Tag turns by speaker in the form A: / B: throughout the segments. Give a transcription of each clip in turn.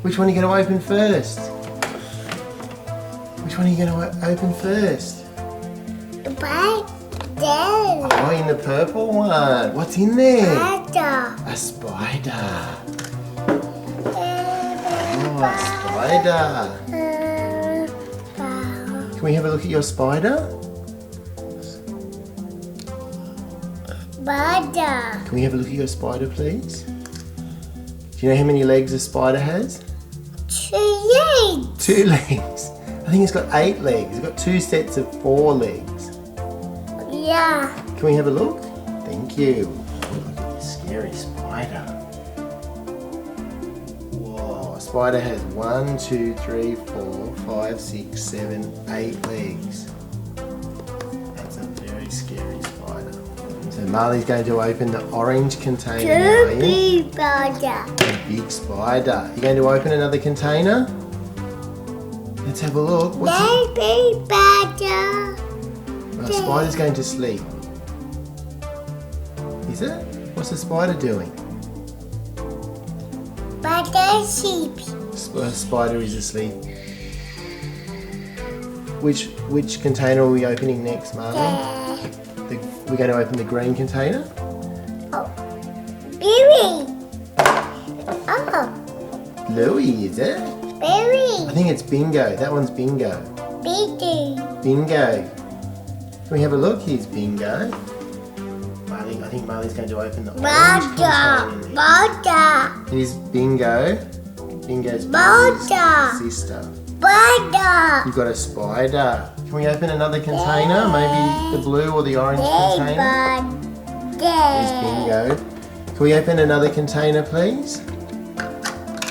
A: Which one are you going to open first? Which one are you going to open first? Oh, in the purple one. What's in there? A spider. Oh, a spider. Can we have a look at your spider? Can we have a look at your spider, please? Do you know how many legs a spider has?
B: 2 legs.
A: 2 legs. I think it's got 8 legs. It's got 2 sets of 4 legs.
B: Yeah.
A: Can we have a look? Thank you. Look at this scary spider. Whoa, a spider has 1, 2, 3, 4, 5, 6, 7, 8 legs. That's a very scary spider. So Marley's going to open the orange container now, are you? A big spider. You going to open another container? Let's have a look. What's
B: Baby spider.
A: The spider's going to sleep. Is it? What's the spider doing?
B: Spider sheep.
A: Spider is asleep. Which container are we opening next, Marley? We're going to open the green container.
B: Oh, Bluey. Oh,
A: Bluey, is it?
B: Bluey.
A: I think it's Bingo. That one's Bingo. Bingo. Can we have a look? Here's Bingo. I think Marley's going to open the orange container. Here's Bingo. Bingo's sister. You've got a spider. Can we open another container? Maybe the blue or the orange container? There's Bingo. Can we open another container, please?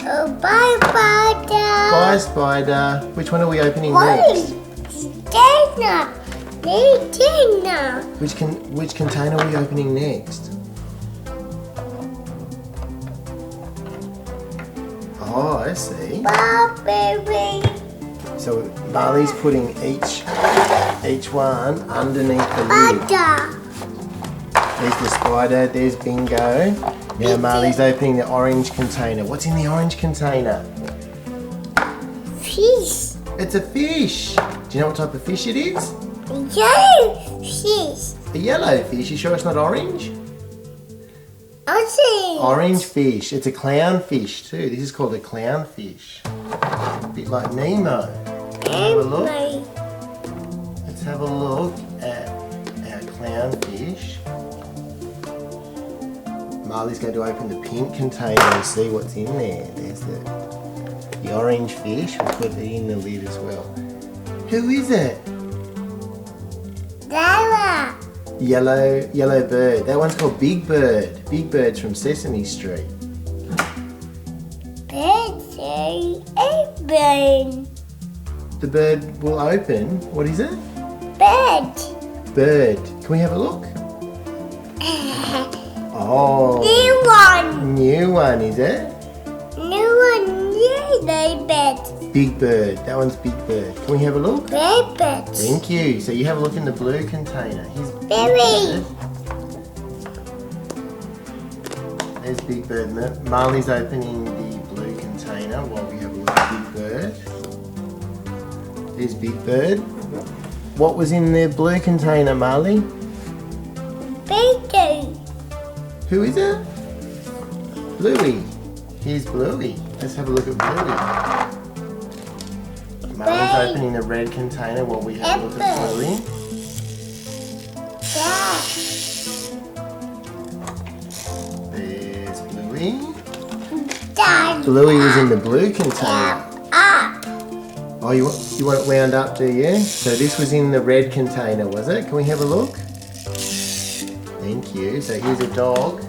B: Oh, bye, spider.
A: Bye, spider. Which one are we opening next? Which container are we opening next? Oh, I see. So Marley's putting each one underneath the lid. There's the spider, there's Bingo. Now Marley's opening the orange container. What's in the orange container?
B: Fish.
A: It's a fish. Do you know what type of fish it is?
B: Yellow fish.
A: A yellow fish. You sure it's not orange? Orange fish. It's a clownfish too. This is called a clownfish. A bit like Nemo. Have a look. Let's have a look at our clownfish. Marley's going to open the pink container and see what's in there. There's the orange fish. We'll put it in the lid as well. Who is it? Yellow bird. That one's called Big Bird. Big Bird's from Sesame Street. The bird will open. What is it? Bird. Can we have a look? Oh. New one, is it? Big Bird. That one's Big Bird. Can we have a look? Thank you. So you have a look in the blue container. Here's Big Bird. There's Big Bird. Marley's opening the blue container while we have a look at Big Bird. There's Big Bird. What was in the blue container, Marley? Who is it? Bluey. Here's Bluey. Let's have a look at Bluey. Marley's opening the red container while we have a look at Bluey. There's Bluey. Bluey was in the blue container. Oh, you want it wound up, do you? So this was in the red container, was it? Can we have a look? Thank you. So here's a dog.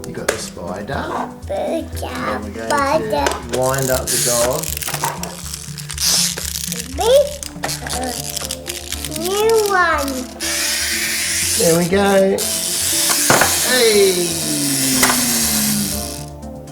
A: You got the spider. And we're going to wind up the dog.
B: New one.
A: There we go. Hey!